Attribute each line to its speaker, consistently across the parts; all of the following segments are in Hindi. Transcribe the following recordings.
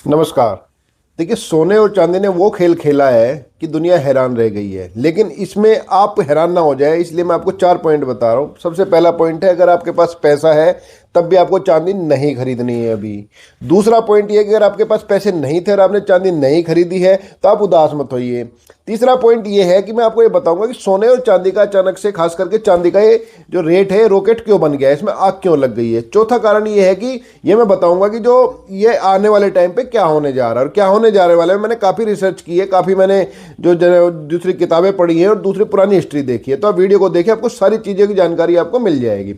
Speaker 1: नमस्कार। देखिए, सोने और चांदी ने वो खेल खेला है कि दुनिया हैरान रह गई है, लेकिन इसमें आप हैरान ना हो जाए इसलिए मैं आपको 4 पॉइंट बता रहा हूँ। सबसे पहला पॉइंट है, अगर आपके पास पैसा है तब भी आपको चांदी नहीं खरीदनी है अभी। दूसरा पॉइंट ये कि अगर आपके पास पैसे नहीं थे और आपने चांदी नहीं खरीदी है तो आप उदास मत होइए। तीसरा पॉइंट ये है कि मैं आपको ये बताऊंगा कि सोने और चांदी का अचानक से, खास करके चांदी का ये जो रेट है, रॉकेट क्यों बन गया है, इसमें आग क्यों लग गई है। चौथा कारण ये है कि ये मैं बताऊंगा कि जो ये आने वाले टाइम पे क्या होने जा रहा है और क्या होने जाने वाला है। मैंने काफ़ी रिसर्च की है, काफ़ी मैंने जो दूसरी किताबें पढ़ी हैं और दूसरी पुरानी हिस्ट्री देखी है, तो आप वीडियो को देखिए, आपको सारी चीज़ों की जानकारी आपको मिल जाएगी।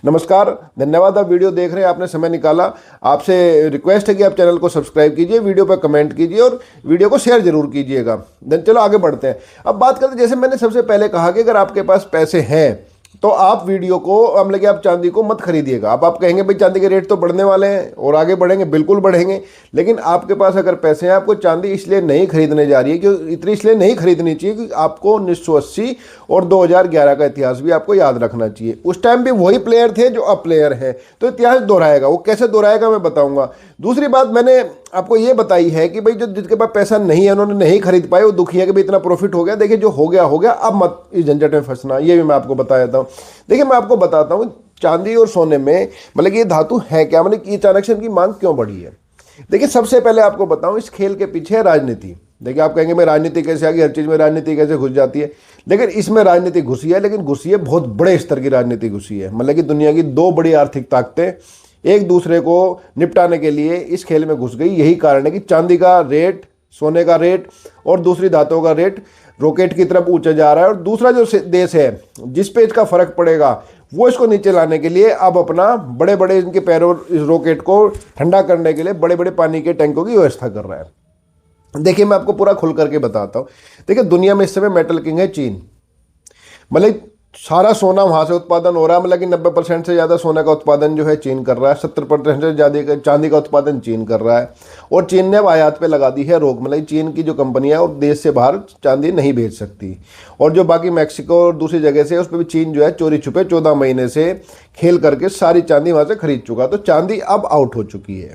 Speaker 1: नमस्कार, धन्यवाद आप वीडियो देख रहे हैं, आपने समय निकाला। आपसे रिक्वेस्ट है कि आप चैनल को सब्सक्राइब कीजिए, वीडियो पर कमेंट कीजिए और वीडियो को शेयर जरूर कीजिएगा। चलो आगे बढ़ते हैं। अब बात करते हैं, जैसे मैंने सबसे पहले कहा कि अगर आपके पास पैसे हैं तो आप वीडियो को, मतलब कि आप चांदी को मत खरीदिएगा। अब आप कहेंगे भाई चांदी के रेट तो बढ़ने वाले हैं और आगे बढ़ेंगे, बिल्कुल बढ़ेंगे, लेकिन आपके पास अगर पैसे हैं, आपको चांदी इसलिए नहीं खरीदने जा रही है, क्यों इतनी इसलिए नहीं खरीदनी चाहिए कि आपको 1980 और 2011 का इतिहास भी आपको याद रखना चाहिए। उस टाइम भी वही प्लेयर थे जो अब प्लेयर हैं, तो इतिहास दोहराएगा। वो कैसे दोहराएगा मैं बताऊंगा। दूसरी बात मैंने आपको ये बताई है कि भाई जो जिसके पास पैसा नहीं है, उन्होंने नहीं खरीद पाए, वो दुखी है कि भाई इतना प्रॉफिट हो गया। देखिए, जो हो गया, अब मत इस झंझट में फंसना, ये भी मैं आपको बता देता हूँ। देखिए, मैं आपको बताता हूँ चांदी और सोने में, मतलब कि ये धातु है क्या, मतलब कि अचानक से इनकी मांग क्यों बढ़ी है। देखिए, सबसे पहले आपको बताऊं, इस खेल के पीछे है राजनीति। देखिए, आप कहेंगे मैं राजनीति कैसे आ गई, हर चीज़ में राजनीति कैसे घुस जाती है, लेकिन इसमें राजनीति घुसी है, लेकिन घुसी है बहुत बड़े स्तर की राजनीति घुसी है। मतलब कि दुनिया की दो बड़ी आर्थिक ताकतें एक दूसरे को निपटाने के लिए इस खेल में घुस गई। यही कारण है कि चांदी का रेट, सोने का रेट और दूसरी धातुओं का रेट रॉकेट की तरफ ऊंचा जा रहा है। और दूसरा जो देश है जिस पे इसका फर्क पड़ेगा, वो इसको नीचे लाने के लिए अब अपना बड़े बड़े इनके पैरों, इस रॉकेट को ठंडा करने के लिए बड़े बड़े पानी के टैंकों की व्यवस्था कर रहा है। देखिए, मैं आपको पूरा खुल करके बताता हूँ। देखिए, दुनिया में इस समय मेटल किंग है चीन। मतलब सारा सोना वहाँ से उत्पादन हो रहा है, मतलब कि 90% से ज़्यादा सोने का उत्पादन जो है चीन कर रहा है। 70% से ज़्यादा चांदी का उत्पादन चीन कर रहा है। और चीन ने अब आयात पे लगा दी है रोक, मतलब चीन की जो कंपनियां वो देश से बाहर चांदी नहीं भेज सकती। और जो बाकी मैक्सिको और दूसरी जगह से, उस पर भी चीन जो है चोरी छुपे 14 महीने से खेल करके सारी चांदी वहाँ से खरीद चुका। तो चांदी अब आउट हो चुकी है।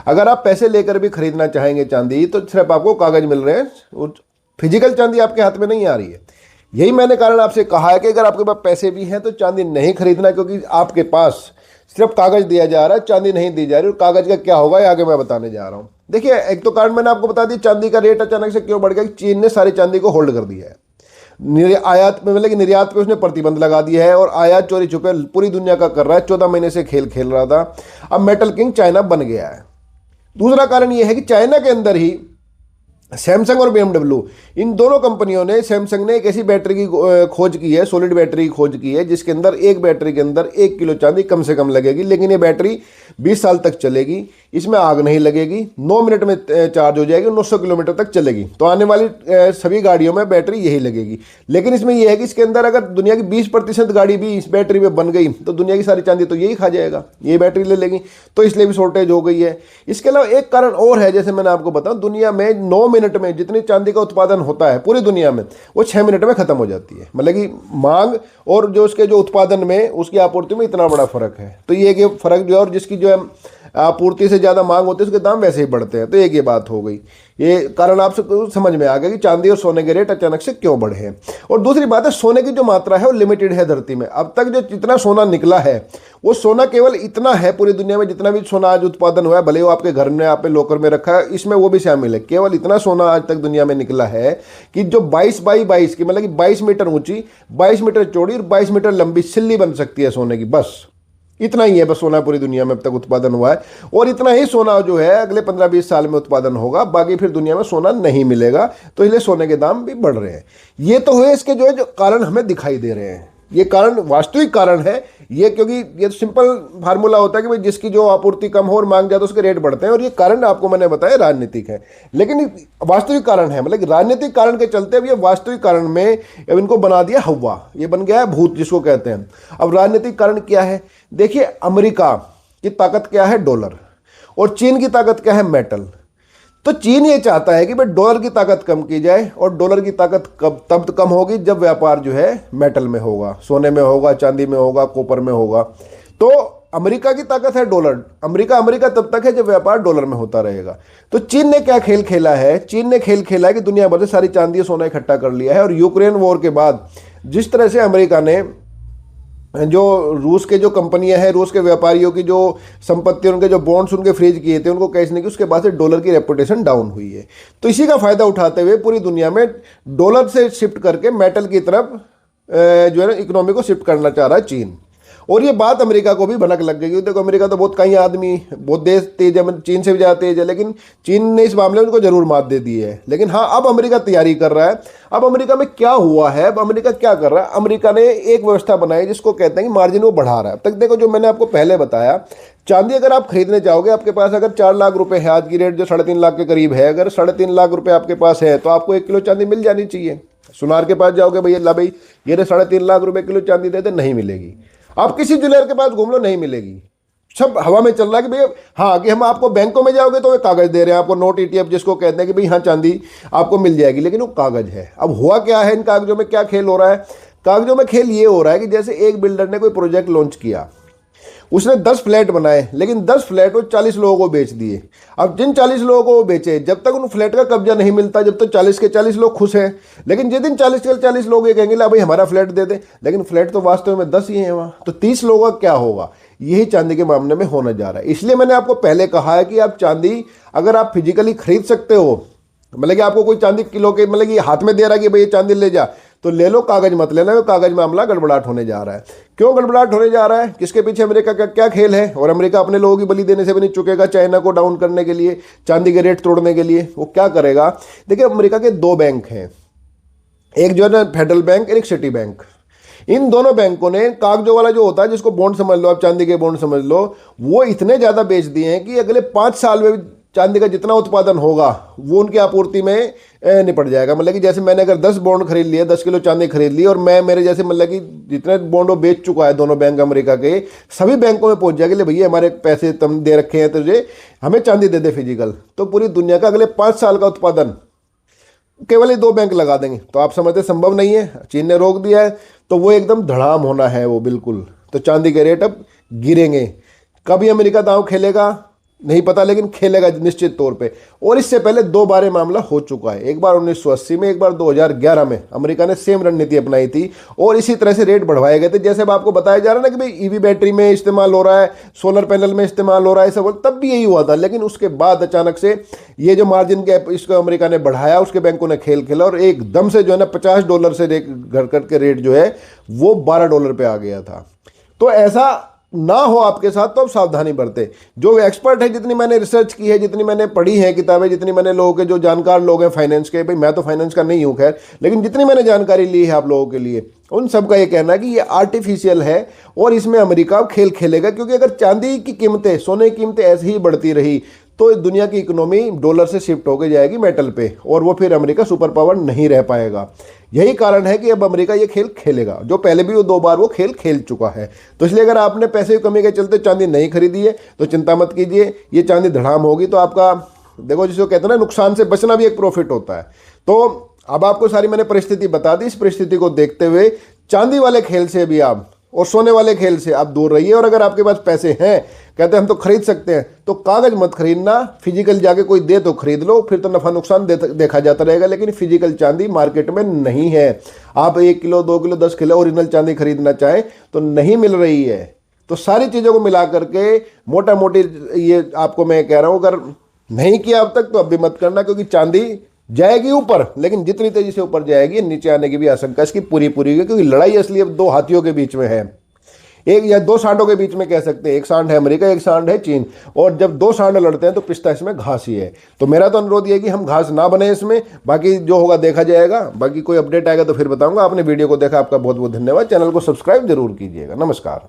Speaker 1: अगर आप पैसे लेकर भी खरीदना चाहेंगे चांदी, तो सिर्फ आपको कागज़ मिल रहे हैं, फिजिकल चांदी आपके हाथ में नहीं आ रही है। यही मैंने कारण आपसे कहा है कि अगर आपके पास पैसे भी हैं तो चांदी नहीं खरीदना, क्योंकि आपके पास सिर्फ कागज़ दिया जा रहा है, चांदी नहीं दी जा रही। और कागज़ का क्या होगा ये आगे मैं बताने जा रहा हूँ। देखिए, एक तो कारण मैंने आपको बता दी, चांदी का रेट अचानक से क्यों बढ़ गया। चीन ने सारी चांदी को होल्ड कर दिया है। आयात में, मतलब कि निर्यात पे उसने प्रतिबंध लगा दिया है और आयात चोरी छुपे पूरी दुनिया का कर रहा है। 14 महीने से खेल खेल रहा था, अब मेटल किंग चाइना बन गया है। दूसरा कारण यह है कि चाइना के अंदर ही सैमसंग और BMW, इन दोनों कंपनियों ने, सैमसंग ने एक ऐसी बैटरी की खोज की है, सॉलिड बैटरी की खोज की है, जिसके अंदर एक बैटरी के अंदर 1 किलो चांदी कम से कम लगेगी। लेकिन ये बैटरी 20 साल तक चलेगी, इसमें आग नहीं लगेगी, 9 मिनट में चार्ज हो जाएगी, 900 किलोमीटर तक चलेगी। तो आने वाली सभी गाड़ियों में बैटरी यही लगेगी। लेकिन इसमें यह है कि इसके अंदर अगर दुनिया की 20% गाड़ी भी इस बैटरी में बन गई तो दुनिया की सारी चांदी तो यही खा जाएगा, ये बैटरी ले लेगी, तो इसलिए भी शॉर्टेज हो गई है। इसके अलावा एक कारण और है, जैसे मैंने आपको बताऊं, दुनिया में 9 मिनट में जितनी चांदी का उत्पादन होता है पूरी दुनिया में, वो 6 मिनट में खत्म हो जाती है। मतलब कि मांग और जो उसके जो उत्पादन में, उसकी आपूर्ति में इतना बड़ा फर्क है। तो ये कि फर्क जो है, और जिसकी जो है आपूर्ति से ज़्यादा मांग होती है, उसके दाम वैसे ही बढ़ते हैं। तो एक ये बात हो गई, ये कारण आपसे समझ में आ गया कि चांदी और सोने के रेट अचानक से क्यों बढ़े हैं। और दूसरी बात है, सोने की जो मात्रा है वो लिमिटेड है धरती में। अब तक जो जितना सोना निकला है, वो सोना केवल इतना है पूरी दुनिया में, जितना भी सोना आज उत्पादन हुआ है, भले वो आपके घर में, आपने लॉकर में रखा है, इसमें वो भी शामिल है। केवल इतना सोना आज तक दुनिया में निकला है कि जो 22 बाई 22 की, मतलब कि 22 मीटर ऊंची, 22 मीटर चौड़ी और 22 मीटर लंबी सिल्ली बन सकती है सोने की। बस इतना ही है, बस सोना पूरी दुनिया में अब तक उत्पादन हुआ है। और इतना ही सोना जो है अगले 15-20 साल में उत्पादन होगा, बाकी फिर दुनिया में सोना नहीं मिलेगा। तो इसलिए सोने के दाम भी बढ़ रहे हैं। ये तो हुए इसके जो है, जो कारण हमें दिखाई दे रहे हैं, ये कारण वास्तविक कारण है ये, क्योंकि ये सिंपल फार्मूला होता है कि भाई जिसकी जो आपूर्ति कम हो और मांग ज़्यादा, उसके रेट बढ़ते हैं। और ये कारण आपको मैंने बताया राजनीतिक है, लेकिन वास्तविक कारण है, मतलब राजनीतिक कारण के चलते अब ये वास्तविक कारण में अब इनको बना दिया हवा, ये बन गया है भूत जिसको कहते हैं। अब राजनीतिक कारण क्या है, देखिए, अमेरिका की ताकत क्या है, डॉलर, और चीन की ताकत क्या है, मेटल। तो चीन ये चाहता है कि भाई डॉलर की ताकत कम की जाए, और डॉलर की ताकत तब कम होगी जब व्यापार जो है मेटल में होगा, सोने में होगा, चांदी में होगा, कॉपर में होगा। तो अमेरिका की ताकत है डॉलर। अमेरिका अमेरिका तब तक है जब व्यापार डॉलर में होता रहेगा। तो चीन ने क्या खेल खेला है? चीन ने खेल खेला है कि दुनिया भर से सारी चांदी और सोना इकट्ठा कर लिया है। और यूक्रेन वॉर के बाद जिस तरह से अमेरिका ने जो रूस के जो कंपनियां हैं, रूस के व्यापारियों की जो संपत्ति, उनके जो बॉन्ड्स उनके फ्रीज किए थे, उनको कैश नहीं की, उसके बाद से डॉलर की रेपुटेशन डाउन हुई है। तो इसी का फायदा उठाते हुए पूरी दुनिया में डॉलर से शिफ्ट करके मेटल की तरफ जो है ना इकोनॉमी को शिफ्ट करना चाह रहा है चीन। और ये बात अमेरिका को भी भनक लग गई। देखो अमेरिका तो बहुत कई आदमी, बहुत देश तेज है, चीन से भी ज़्यादा तेज है, लेकिन चीन ने इस मामले में उनको जरूर मात दे दी है। लेकिन हाँ, अब अमेरिका तैयारी कर रहा है। अब अमेरिका में क्या हुआ है, अब अमेरिका क्या कर रहा है? अमेरिका ने एक व्यवस्था बनाई जिसको कहते हैं कि मार्जिन वो बढ़ा रहा है। अब तक देखो, जो मैंने आपको पहले बताया, चांदी अगर आप खरीदने जाओगे, आपके पास अगर 4 लाख रुपए है, आज की रेट जो 3.5 लाख के करीब है, अगर 3.5 लाख रुपए आपके पास है तो आपको 1 किलो चांदी मिल जानी चाहिए। सुनार के पास जाओगे, भैया ला भाई ये 3.5 लाख रुपए किलो चांदी दे दे, नहीं मिलेगी। आप किसी ज्वेलर के पास घूम लो, नहीं मिलेगी। सब हवा में चल रहा है कि भैया हाँ, कि हम आपको बैंकों में जाओगे तो वे कागज दे रहे हैं आपको, नोट ETF जिसको कहते हैं कि भाई हाँ चांदी आपको मिल जाएगी, लेकिन वो कागज है। अब हुआ क्या है, इन कागजों में क्या खेल हो रहा है? कागजों में खेल ये हो रहा है कि जैसे एक बिल्डर ने कोई प्रोजेक्ट लॉन्च किया, उसने 10 फ्लैट बनाए, लेकिन 10 फ्लैट वो 40 लोगों को बेच दिए। अब जिन 40 लोगों को वो बेचे, जब तक उन फ्लैट का कब्जा नहीं मिलता, जब तक 40 के 40 लोग खुश हैं। लेकिन जिस दिन 40 के 40 लोग ये कहेंगे ला भाई हमारा फ्लैट दे दे, लेकिन फ्लैट तो वास्तव में 10 ही हैं वहाँ, तो 30 लोगों का क्या होगा? यही चांदी के मामले में होने जा रहा है। इसलिए मैंने आपको पहले कहा है कि आप चांदी अगर आप फिजिकली खरीद सकते हो, मतलब कि आपको कोई चांदी किलो के मतलब कि हाथ में दे रहा है कि भाई ये चांदी ले जा, तो ले लो, कागज मत लेना। कागज मामला गड़बड़ाहट होने जा रहा है। क्यों गड़बड़ाहट होने जा रहा है? किसके पीछे अमेरिका का क्या खेल है? और अमेरिका अपने लोगों की बलि देने से भी नहीं चुकेगा चाइना को डाउन करने के लिए, चांदी के रेट तोड़ने के लिए। वो क्या करेगा? देखिए, अमेरिका के 2 बैंक हैं, एक जो है ना फेडरल बैंक, एक सिटी बैंक। इन दोनों बैंकों ने कागजों वाला जो होता है, जिसको बॉन्ड समझ लो आप, चांदी के बॉन्ड समझ लो, वो इतने ज़्यादा बेच दिए हैं कि अगले 5 साल में चांदी का जितना उत्पादन होगा वो उनकी आपूर्ति में निपट जाएगा। मतलब कि जैसे मैंने अगर 10 बॉन्ड खरीद लिए, 10 किलो चांदी खरीद ली, और मैं मेरे जैसे मतलब कि जितने बॉन्ड वो बेच चुका है दोनों बैंक अमेरिका के, सभी बैंकों में पहुंच जाएगा, ले भैया हमारे पैसे तुम दे रखे हैं तुझे, हमें चांदी दे दे फिजिकल, तो पूरी दुनिया का अगले 5 साल का उत्पादन केवल ये 2 बैंक लगा देंगे। तो आप समझते संभव नहीं है, चीन ने रोक दिया है, तो वो एकदम धड़ाम होना है वो बिल्कुल। तो चांदी के रेट अब गिरेंगे। कभी अमेरिका दांव खेलेगा नहीं पता, लेकिन खेलेगा निश्चित तौर पे। और इससे पहले 2 बार मामला हो चुका है, एक बार 1980 में, एक बार 2011 में। अमेरिका ने सेम रणनीति अपनाई थी और इसी तरह से रेट बढ़वाए गए थे। जैसे अब आपको बताया जा रहा है ना कि भाई EV बैटरी में इस्तेमाल हो रहा है, सोलर पैनल में इस्तेमाल हो रहा है, सब तब भी यही हुआ था। लेकिन उसके बाद अचानक से ये जो मार्जिन गैप इसको अमेरिका ने बढ़ाया, उसके बैंकों ने खेल खेला और एकदम से जो है ना $50 से घर करके रेट जो है वो $12 पे आ गया था। तो ऐसा ना हो आपके साथ, तो आप सावधानी बरते। जो एक्सपर्ट है, जितनी मैंने रिसर्च की है, जितनी मैंने पढ़ी है किताबें, जितनी मैंने लोगों के जो जानकार लोग हैं फाइनेंस के, भाई मैं तो फाइनेंस का नहीं हूँ खैर, लेकिन जितनी मैंने जानकारी ली है आप लोगों के लिए, उन सब का ये कहना है कि ये आर्टिफिशियल है और इसमें अमेरिका खेल खेलेगा। क्योंकि अगर चांदी की कीमतें, सोने की कीमतें ऐसे ही बढ़ती रही तो दुनिया की इकोनॉमी डॉलर से शिफ्ट होकर जाएगी मेटल पे, और वो फिर अमेरिका सुपर पावर नहीं रह पाएगा। यही कारण है कि अब अमेरिका ये खेल खेलेगा, जो पहले भी वो 2 बार वो खेल खेल चुका है। तो इसलिए अगर आपने पैसे की कमी के चलते चांदी नहीं खरीदी है तो चिंता मत कीजिए, ये चांदी धड़ाम होगी तो आपका, देखो जिसको कहते हैं ना, नुकसान से बचना भी एक प्रॉफिट होता है। तो अब आपको सारी मैंने परिस्थिति बता दी। इस परिस्थिति को देखते हुए चांदी वाले खेल से भी आप और सोने वाले खेल से आप दूर रहिए। और अगर आपके पास पैसे हैं, कहते हैं हम तो खरीद सकते हैं, तो कागज मत खरीदना, फिजिकल जाके कोई दे तो खरीद लो, फिर तो नफा नुकसान देखा जाता रहेगा। लेकिन फिजिकल चांदी मार्केट में नहीं है। आप 1 किलो 2 किलो 10 किलो ओरिजिनल चांदी खरीदना चाहें तो नहीं मिल रही है। तो सारी चीज़ों को मिला करके मोटा मोटी ये आपको मैं कह रहा हूँ, अगर नहीं किया अब तक तो अब भी मत करना, क्योंकि चांदी जाएगी ऊपर, लेकिन जितनी तेजी से ऊपर जाएगी नीचे आने की भी आशंका इसकी पूरी पूरी है। क्योंकि लड़ाई असली अब 2 हाथियों के बीच में है, एक या 2 सांडों के बीच में कह सकते हैं। एक सांड है अमेरिका, एक सांड है चीन, और जब 2 सांड लड़ते हैं तो पिसता इसमें घास ही है। तो मेरा तो अनुरोध ये कि हम घास ना बने इसमें, बाकी जो होगा देखा जाएगा। बाकी कोई अपडेट आएगा तो फिर बताऊंगा। आपने वीडियो को देखा, आपका बहुत बहुत धन्यवाद। चैनल को सब्सक्राइब जरूर कीजिएगा। नमस्कार।